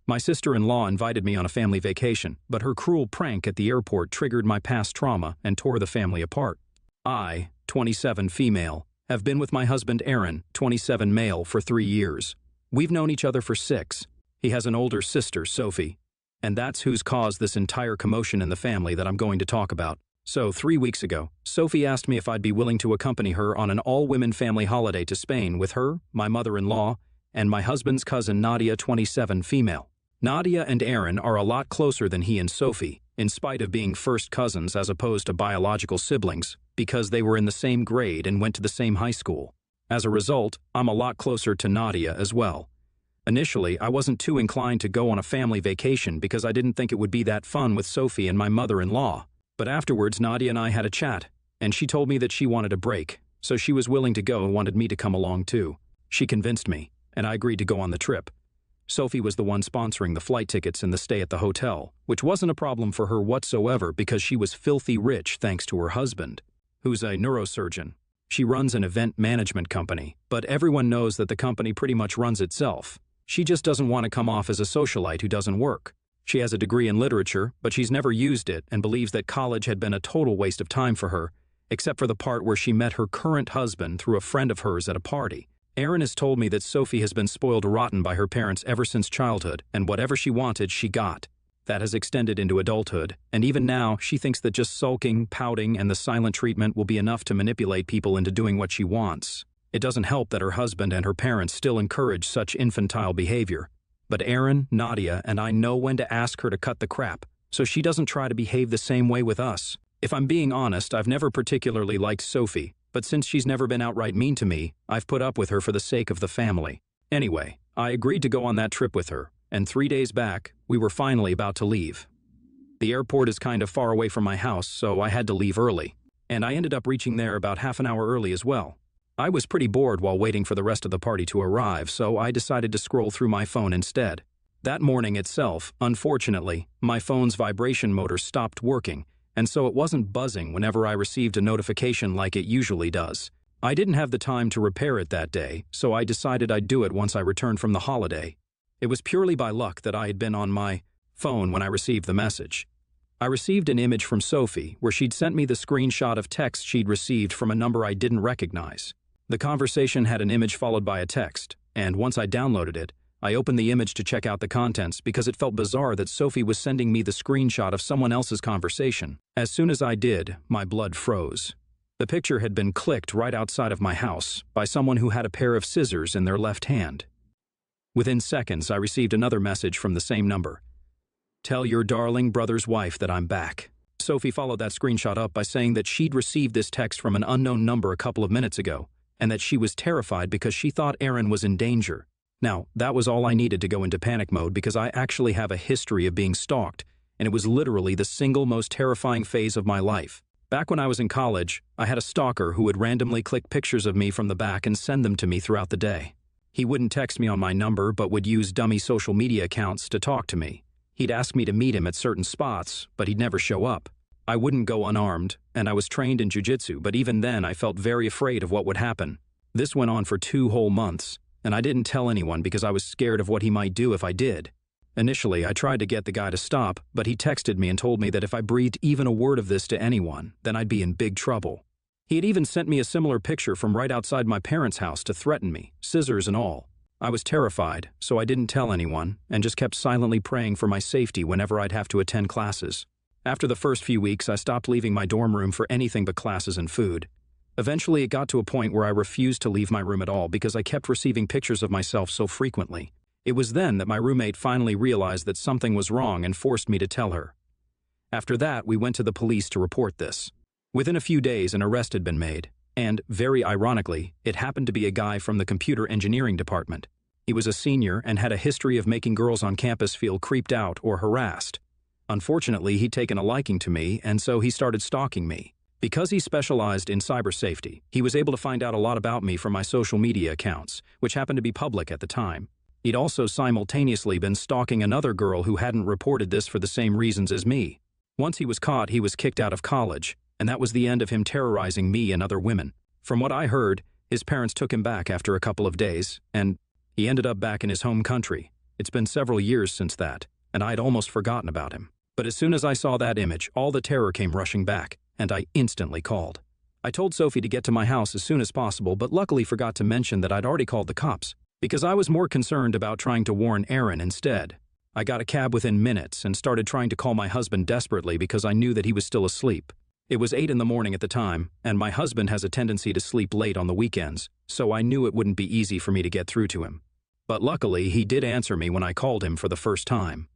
My sister-in-law invited me on a family vacation, but her cruel prank at the airport triggered my past trauma and tore the family apart. I, 27 female, have been with my husband Aaron, 27 male, for 3 years. We've known each other for 6. He has an older sister, Sophie. And that's who's caused this entire commotion in the family that I'm going to talk about. So 3 weeks ago, Sophie asked me if I'd be willing to accompany her on an all-women family holiday to Spain with her, my mother-in-law, and my husband's cousin Nadia, 27 female. Nadia and Aaron are a lot closer than he and Sophie, in spite of being first cousins as opposed to biological siblings, because they were in the same grade and went to the same high school. As a result, I'm a lot closer to Nadia as well. Initially, I wasn't too inclined to go on a family vacation because I didn't think it would be that fun with Sophie and my mother-in-law. But afterwards, Nadia and I had a chat, and she told me that she wanted a break, so she was willing to go and wanted me to come along too. She convinced me, and I agreed to go on the trip. Sophie was the one sponsoring the flight tickets and the stay at the hotel, which wasn't a problem for her whatsoever because she was filthy rich thanks to her husband, who's a neurosurgeon. She runs an event management company, but everyone knows that the company pretty much runs itself. She just doesn't want to come off as a socialite who doesn't work. She has a degree in literature, but she's never used it and believes that college had been a total waste of time for her, except for the part where she met her current husband through a friend of hers at a party. Aaron has told me that Sophie has been spoiled rotten by her parents ever since childhood, and whatever she wanted, she got. That has extended into adulthood, and even now, she thinks that just sulking, pouting, and the silent treatment will be enough to manipulate people into doing what she wants. It doesn't help that her husband and her parents still encourage such infantile behavior. But Aaron, Nadia, and I know when to ask her to cut the crap, so she doesn't try to behave the same way with us. If I'm being honest, I've never particularly liked Sophie, but since she's never been outright mean to me, I've put up with her for the sake of the family. Anyway, I agreed to go on that trip with her, and 3 days back, we were finally about to leave. The airport is kind of far away from my house, so I had to leave early, and I ended up reaching there about half an hour early as well. I was pretty bored while waiting for the rest of the party to arrive, so I decided to scroll through my phone instead. That morning itself, unfortunately, my phone's vibration motor stopped working, and so it wasn't buzzing whenever I received a notification like it usually does. I didn't have the time to repair it that day, so I decided I'd do it once I returned from the holiday. It was purely by luck that I had been on my phone when I received the message. I received an image from Sophie where she'd sent me the screenshot of text she'd received from a number I didn't recognize. The conversation had an image followed by a text, and once I downloaded it, I opened the image to check out the contents because it felt bizarre that Sophie was sending me the screenshot of someone else's conversation. As soon as I did, my blood froze. The picture had been clicked right outside of my house by someone who had a pair of scissors in their left hand. Within seconds, I received another message from the same number. "Tell your darling brother's wife that I'm back." Sophie followed that screenshot up by saying that she'd received this text from an unknown number a couple of minutes ago, and that she was terrified because she thought Aaron was in danger. Now, that was all I needed to go into panic mode because I actually have a history of being stalked, and it was literally the single most terrifying phase of my life. Back when I was in college, I had a stalker who would randomly click pictures of me from the back and send them to me throughout the day. He wouldn't text me on my number but would use dummy social media accounts to talk to me. He'd ask me to meet him at certain spots, but he'd never show up. I wouldn't go unarmed, and I was trained in jiu-jitsu, but even then I felt very afraid of what would happen. This went on for 2 whole months, and I didn't tell anyone because I was scared of what he might do if I did. Initially, I tried to get the guy to stop, but he texted me and told me that if I breathed even a word of this to anyone, then I'd be in big trouble. He had even sent me a similar picture from right outside my parents' house to threaten me, scissors and all. I was terrified, so I didn't tell anyone, and just kept silently praying for my safety whenever I'd have to attend classes. After the first few weeks, I stopped leaving my dorm room for anything but classes and food. Eventually, it got to a point where I refused to leave my room at all because I kept receiving pictures of myself so frequently. It was then that my roommate finally realized that something was wrong and forced me to tell her. After that, we went to the police to report this. Within a few days, an arrest had been made, and, very ironically, it happened to be a guy from the computer engineering department. He was a senior and had a history of making girls on campus feel creeped out or harassed. Unfortunately, he'd taken a liking to me, and so he started stalking me. Because he specialized in cyber safety, he was able to find out a lot about me from my social media accounts, which happened to be public at the time. He'd also simultaneously been stalking another girl who hadn't reported this for the same reasons as me. Once he was caught, he was kicked out of college, and that was the end of him terrorizing me and other women. From what I heard, his parents took him back after a couple of days, and he ended up back in his home country. It's been several years since that, and I'd almost forgotten about him. But as soon as I saw that image, all the terror came rushing back, and I instantly called. I told Sophie to get to my house as soon as possible, but luckily forgot to mention that I'd already called the cops, because I was more concerned about trying to warn Aaron instead. I got a cab within minutes and started trying to call my husband desperately because I knew that he was still asleep. It was 8 in the morning at the time, and my husband has a tendency to sleep late on the weekends, so I knew it wouldn't be easy for me to get through to him. But luckily, he did answer me when I called him for the first time.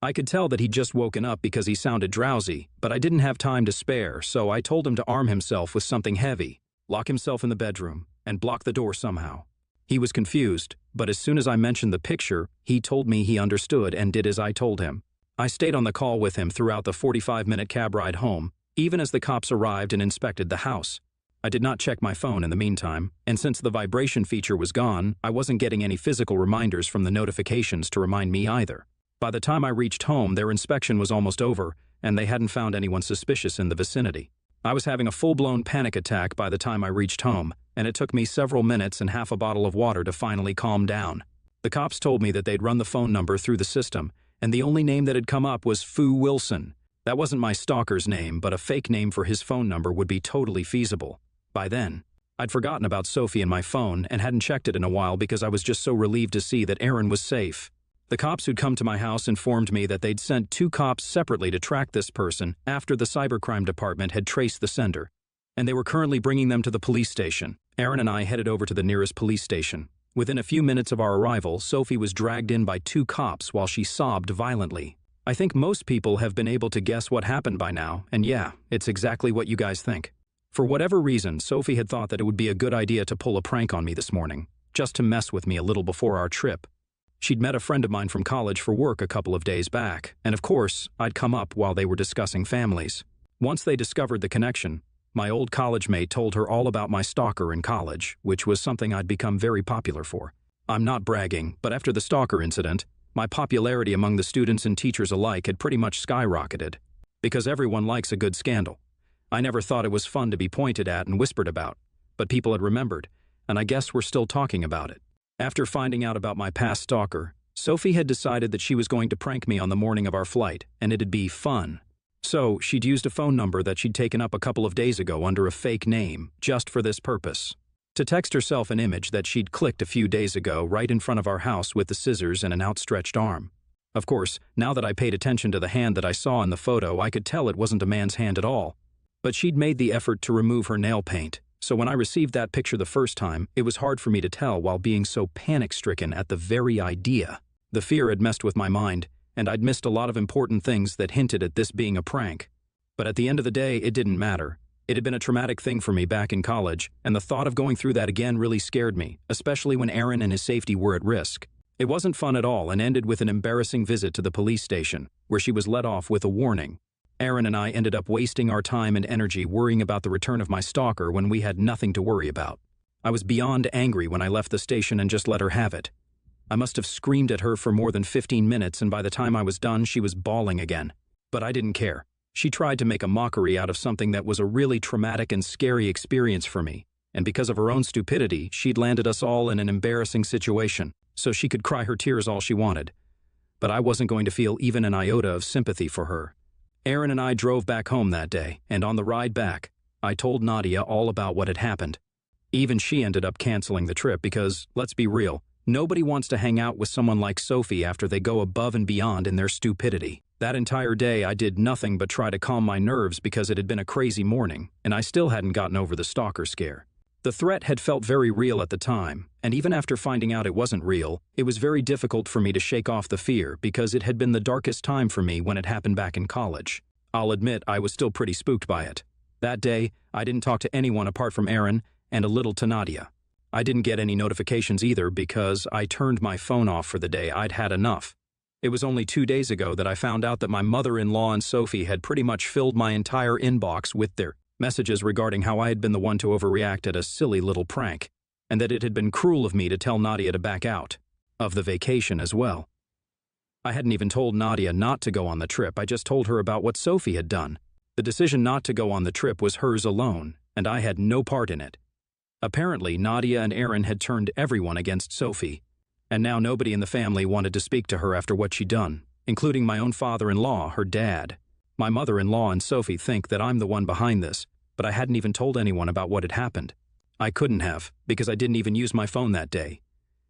I could tell that he'd just woken up because he sounded drowsy, but I didn't have time to spare, so I told him to arm himself with something heavy, lock himself in the bedroom, and block the door somehow. He was confused, but as soon as I mentioned the picture, he told me he understood and did as I told him. I stayed on the call with him throughout the 45-minute cab ride home, even as the cops arrived and inspected the house. I did not check my phone in the meantime, and since the vibration feature was gone, I wasn't getting any physical reminders from the notifications to remind me either. By the time I reached home, their inspection was almost over, and they hadn't found anyone suspicious in the vicinity. I was having a full-blown panic attack by the time I reached home, and it took me several minutes and half a bottle of water to finally calm down. The cops told me that they'd run the phone number through the system, and the only name that had come up was Fu Wilson. That wasn't my stalker's name, but a fake name for his phone number would be totally feasible. By then, I'd forgotten about Sophie and my phone and hadn't checked it in a while because I was just so relieved to see that Aaron was safe. The cops who'd come to my house informed me that they'd sent 2 cops separately to track this person after the cybercrime department had traced the sender, and they were currently bringing them to the police station. Aaron and I headed over to the nearest police station. Within a few minutes of our arrival, Sophie was dragged in by 2 cops while she sobbed violently. I think most people have been able to guess what happened by now, and yeah, it's exactly what you guys think. For whatever reason, Sophie had thought that it would be a good idea to pull a prank on me this morning, just to mess with me a little before our trip. She'd met a friend of mine from college for work a couple of days back, and of course, I'd come up while they were discussing families. Once they discovered the connection, my old college mate told her all about my stalker in college, which was something I'd become very popular for. I'm not bragging, but after the stalker incident, my popularity among the students and teachers alike had pretty much skyrocketed, because everyone likes a good scandal. I never thought it was fun to be pointed at and whispered about, but people had remembered, and I guess we're still talking about it. After finding out about my past stalker, Sophie had decided that she was going to prank me on the morning of our flight, and it'd be fun. So she'd used a phone number that she'd taken up a couple of days ago under a fake name, just for this purpose. To text herself an image that she'd clicked a few days ago right in front of our house with the scissors and an outstretched arm. Of course, now that I paid attention to the hand that I saw in the photo, I could tell it wasn't a man's hand at all. But she'd made the effort to remove her nail paint, so when I received that picture the first time, it was hard for me to tell while being so panic-stricken at the very idea. The fear had messed with my mind, and I'd missed a lot of important things that hinted at this being a prank. But at the end of the day, it didn't matter. It had been a traumatic thing for me back in college, and the thought of going through that again really scared me, especially when Aaron and his safety were at risk. It wasn't fun at all and ended with an embarrassing visit to the police station, where she was let off with a warning. Aaron and I ended up wasting our time and energy worrying about the return of my stalker when we had nothing to worry about. I was beyond angry when I left the station and just let her have it. I must have screamed at her for more than 15 minutes, and by the time I was done, she was bawling again. But I didn't care. She tried to make a mockery out of something that was a really traumatic and scary experience for me, and because of her own stupidity, she'd landed us all in an embarrassing situation, so she could cry her tears all she wanted. But I wasn't going to feel even an iota of sympathy for her. Aaron and I drove back home that day, and on the ride back, I told Nadia all about what had happened. Even she ended up canceling the trip because, let's be real, nobody wants to hang out with someone like Sophie after they go above and beyond in their stupidity. That entire day, I did nothing but try to calm my nerves because it had been a crazy morning, and I still hadn't gotten over the stalker scare. The threat had felt very real at the time, and even after finding out it wasn't real, it was very difficult for me to shake off the fear because it had been the darkest time for me when it happened back in college. I'll admit I was still pretty spooked by it. That day, I didn't talk to anyone apart from Aaron and a little to Nadia. I didn't get any notifications either because I turned my phone off for the day. I'd had enough. It was only 2 days ago that I found out that my mother-in-law and Sophie had pretty much filled my entire inbox with their messages regarding how I had been the one to overreact at a silly little prank, and that it had been cruel of me to tell Nadia to back out of the vacation as well. I hadn't even told Nadia not to go on the trip. I just told her about what Sophie had done. The decision not to go on the trip was hers alone, and I had no part in it. Apparently, Nadia and Aaron had turned everyone against Sophie. And now nobody in the family wanted to speak to her after what she'd done, including my own father-in-law, her dad. My mother-in-law and Sophie think that I'm the one behind this, but I hadn't even told anyone about what had happened. I couldn't have, because I didn't even use my phone that day.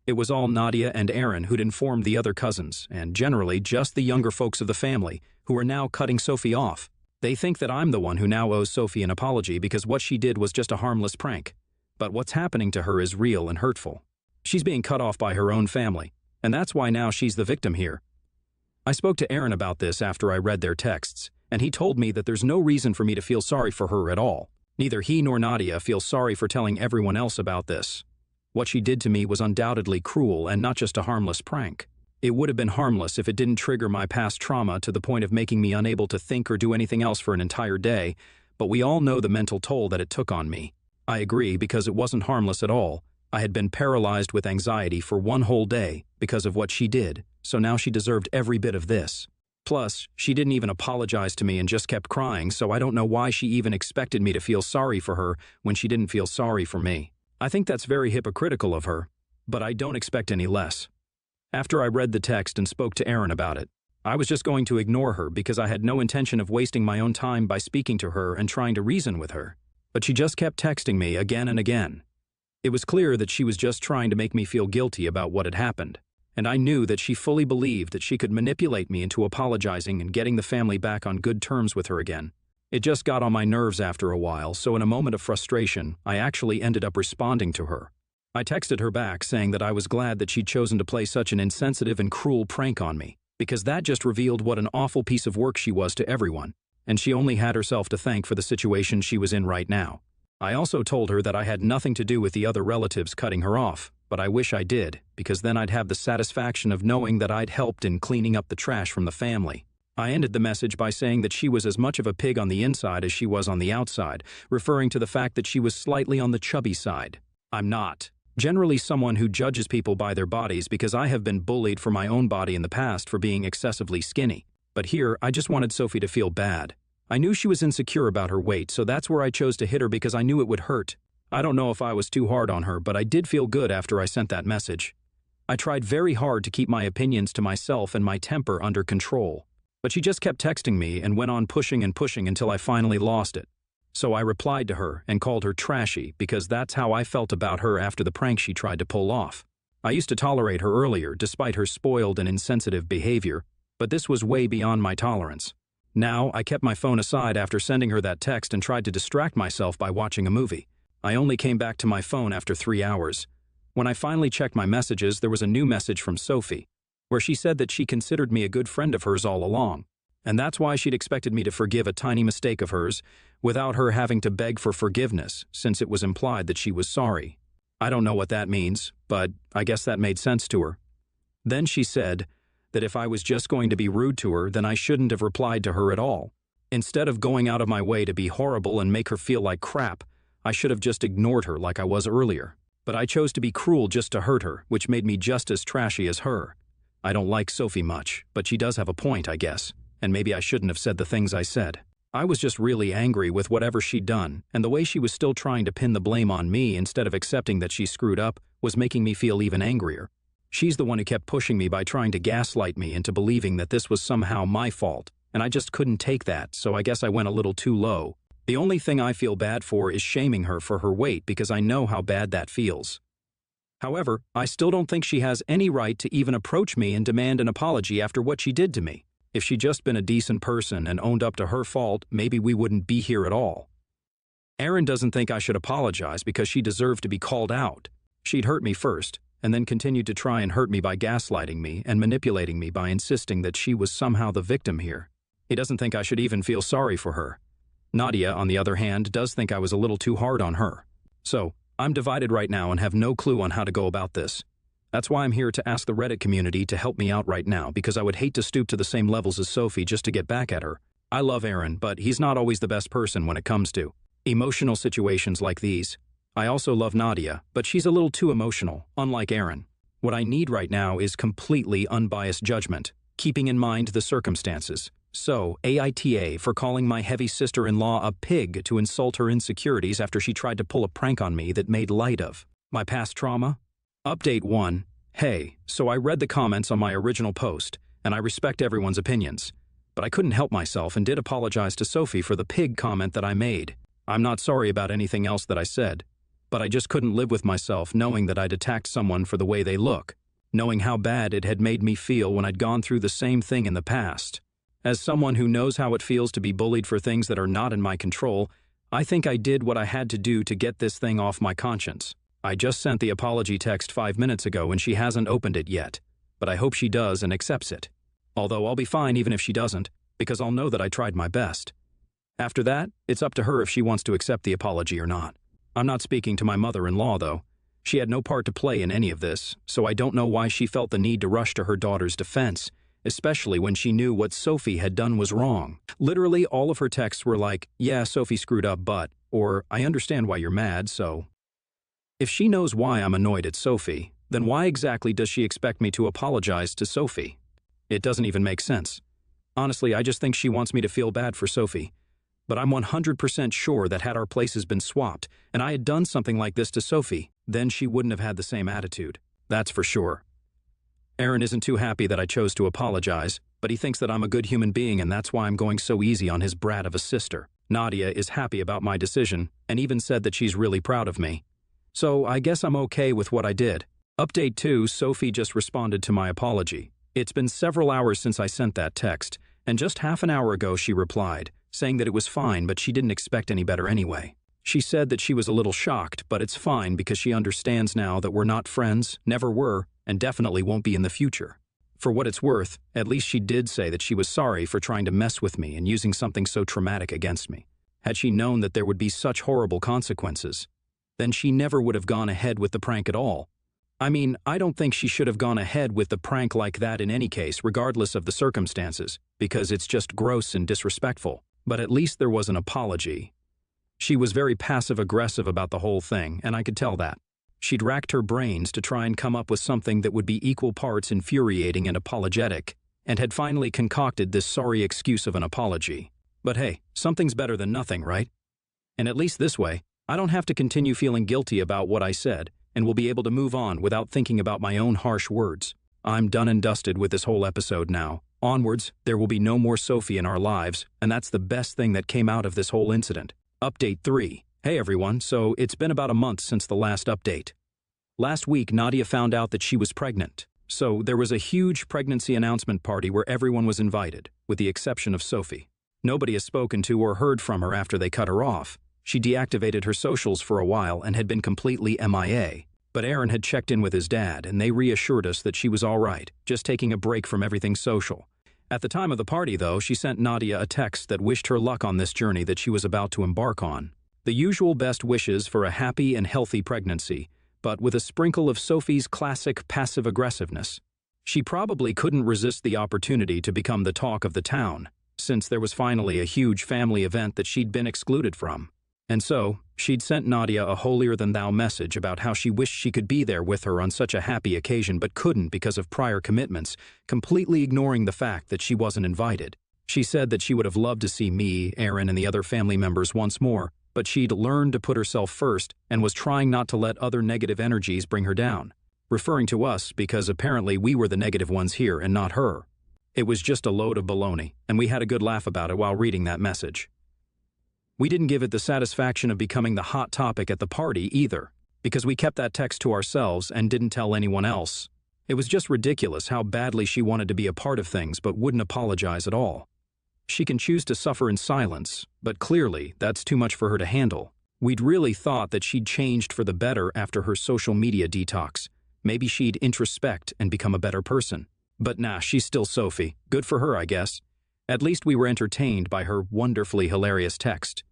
It was all Nadia and Aaron who'd informed the other cousins, and generally just the younger folks of the family, who are now cutting Sophie off. They think that I'm the one who now owes Sophie an apology because what she did was just a harmless prank. But what's happening to her is real and hurtful. She's being cut off by her own family, and that's why now she's the victim here. I spoke to Aaron about this after I read their texts, and he told me that there's no reason for me to feel sorry for her at all. Neither he nor Nadia feel sorry for telling everyone else about this. What she did to me was undoubtedly cruel and not just a harmless prank. It would have been harmless if it didn't trigger my past trauma to the point of making me unable to think or do anything else for an entire day, but we all know the mental toll that it took on me. I agree, because it wasn't harmless at all. I had been paralyzed with anxiety for one whole day because of what she did, so now she deserved every bit of this. Plus, she didn't even apologize to me and just kept crying, so I don't know why she even expected me to feel sorry for her when she didn't feel sorry for me. I think that's very hypocritical of her, but I don't expect any less. After I read the text and spoke to Aaron about it, I was just going to ignore her because I had no intention of wasting my own time by speaking to her and trying to reason with her. But she just kept texting me again and again. It was clear that she was just trying to make me feel guilty about what had happened, and I knew that she fully believed that she could manipulate me into apologizing and getting the family back on good terms with her again. It just got on my nerves after a while, so in a moment of frustration, I actually ended up responding to her. I texted her back saying that I was glad that she'd chosen to play such an insensitive and cruel prank on me, because that just revealed what an awful piece of work she was to everyone, and she only had herself to thank for the situation she was in right now. I also told her that I had nothing to do with the other relatives cutting her off, but I wish I did, because then I'd have the satisfaction of knowing that I'd helped in cleaning up the trash from the family. I ended the message by saying that she was as much of a pig on the inside as she was on the outside, referring to the fact that she was slightly on the chubby side. I'm not. Generally someone who judges people by their bodies, because I have been bullied for my own body in the past for being excessively skinny. But here, I just wanted Sophie to feel bad. I knew she was insecure about her weight, so that's where I chose to hit her because I knew it would hurt. I don't know if I was too hard on her, but I did feel good after I sent that message. I tried very hard to keep my opinions to myself and my temper under control. But she just kept texting me and went on pushing and pushing until I finally lost it. So I replied to her and called her trashy because that's how I felt about her after the prank she tried to pull off. I used to tolerate her earlier despite her spoiled and insensitive behavior, but this was way beyond my tolerance. Now, I kept my phone aside after sending her that text and tried to distract myself by watching a movie. I only came back to my phone after 3 hours. When I finally checked my messages, there was a new message from Sophie, where she said that she considered me a good friend of hers all along, and that's why she'd expected me to forgive a tiny mistake of hers without her having to beg for forgiveness, since it was implied that she was sorry. I don't know what that means, but I guess that made sense to her. Then she said that if I was just going to be rude to her, then I shouldn't have replied to her at all. Instead of going out of my way to be horrible and make her feel like crap, I should have just ignored her like I was earlier. But I chose to be cruel just to hurt her, which made me just as trashy as her. I don't like Sophie much, but she does have a point, I guess, and maybe I shouldn't have said the things I said. I was just really angry with whatever she'd done, and the way she was still trying to pin the blame on me instead of accepting that she screwed up was making me feel even angrier. She's the one who kept pushing me by trying to gaslight me into believing that this was somehow my fault, and I just couldn't take that, so I guess I went a little too low. The only thing I feel bad for is shaming her for her weight because I know how bad that feels. However, I still don't think she has any right to even approach me and demand an apology after what she did to me. If she'd just been a decent person and owned up to her fault, maybe we wouldn't be here at all. Aaron doesn't think I should apologize because she deserved to be called out. She'd hurt me first, and then continued to try and hurt me by gaslighting me and manipulating me by insisting that she was somehow the victim here. He doesn't think I should even feel sorry for her. Nadia, on the other hand, does think I was a little too hard on her. So, I'm divided right now and have no clue on how to go about this. That's why I'm here to ask the Reddit community to help me out right now, because I would hate to stoop to the same levels as Sophie just to get back at her. I love Aaron, but he's not always the best person when it comes to emotional situations like these. I also love Nadia, but she's a little too emotional, unlike Aaron. What I need right now is completely unbiased judgment, keeping in mind the circumstances. So, AITA for calling my heavy sister-in-law a pig to insult her insecurities after she tried to pull a prank on me that made light of my past trauma. Update 1. Hey, so I read the comments on my original post, and I respect everyone's opinions. But I couldn't help myself and did apologize to Sophie for the pig comment that I made. I'm not sorry about anything else that I said, but I just couldn't live with myself knowing that I'd attacked someone for the way they look, knowing how bad it had made me feel when I'd gone through the same thing in the past. As someone who knows how it feels to be bullied for things that are not in my control, I think I did what I had to do to get this thing off my conscience. I just sent the apology text 5 minutes ago and she hasn't opened it yet, but I hope she does and accepts it. Although I'll be fine even if she doesn't, because I'll know that I tried my best. After that, it's up to her if she wants to accept the apology or not. I'm not speaking to my mother-in-law, though. She had no part to play in any of this, so I don't know why she felt the need to rush to her daughter's defense, especially when she knew what Sophie had done was wrong. Literally, all of her texts were like, yeah, Sophie screwed up, but, or, I understand why you're mad, so. If she knows why I'm annoyed at Sophie, then why exactly does she expect me to apologize to Sophie? It doesn't even make sense. Honestly, I just think she wants me to feel bad for Sophie. But I'm 100% sure that had our places been swapped, and I had done something like this to Sophie, then she wouldn't have had the same attitude. That's for sure. Aaron isn't too happy that I chose to apologize, but he thinks that I'm a good human being and that's why I'm going so easy on his brat of a sister. Nadia is happy about my decision, and even said that she's really proud of me. So I guess I'm okay with what I did. Update 2, Sophie just responded to my apology. It's been several hours since I sent that text, and just half an hour ago she replied, saying that it was fine but she didn't expect any better anyway. She said that she was a little shocked, but it's fine because she understands now that we're not friends, never were, and definitely won't be in the future. For what it's worth, at least she did say that she was sorry for trying to mess with me and using something so traumatic against me. Had she known that there would be such horrible consequences, then she never would have gone ahead with the prank at all. I mean, I don't think she should have gone ahead with the prank like that in any case, regardless of the circumstances, because it's just gross and disrespectful. But at least there was an apology. She was very passive-aggressive about the whole thing, and I could tell that. She'd racked her brains to try and come up with something that would be equal parts infuriating and apologetic, and had finally concocted this sorry excuse of an apology. But hey, something's better than nothing, right? And at least this way, I don't have to continue feeling guilty about what I said, and will be able to move on without thinking about my own harsh words. I'm done and dusted with this whole episode now. Onwards, there will be no more Sophie in our lives, and that's the best thing that came out of this whole incident. Update 3. Hey everyone, so it's been about a month since the last update. Last week, Nadia found out that she was pregnant. So there was a huge pregnancy announcement party where everyone was invited, with the exception of Sophie. Nobody has spoken to or heard from her after they cut her off. She deactivated her socials for a while and had been completely MIA. But Aaron had checked in with his dad, and they reassured us that she was all right, just taking a break from everything social. At the time of the party, though, she sent Nadia a text that wished her luck on this journey that she was about to embark on. The usual best wishes for a happy and healthy pregnancy, but with a sprinkle of Sophie's classic passive-aggressiveness. She probably couldn't resist the opportunity to become the talk of the town, since there was finally a huge family event that she'd been excluded from. And so, she'd sent Nadia a holier-than-thou message about how she wished she could be there with her on such a happy occasion but couldn't because of prior commitments, completely ignoring the fact that she wasn't invited. She said that she would have loved to see me, Aaron, and the other family members once more, but she'd learned to put herself first and was trying not to let other negative energies bring her down, referring to us because apparently we were the negative ones here and not her. It was just a load of baloney, and we had a good laugh about it while reading that message. We didn't give it the satisfaction of becoming the hot topic at the party either, because we kept that text to ourselves and didn't tell anyone else. It was just ridiculous how badly she wanted to be a part of things but wouldn't apologize at all. She can choose to suffer in silence, but clearly that's too much for her to handle. We'd really thought that she'd changed for the better after her social media detox. Maybe she'd introspect and become a better person. But nah, she's still Sophie. Good for her, I guess. At least we were entertained by her wonderfully hilarious text.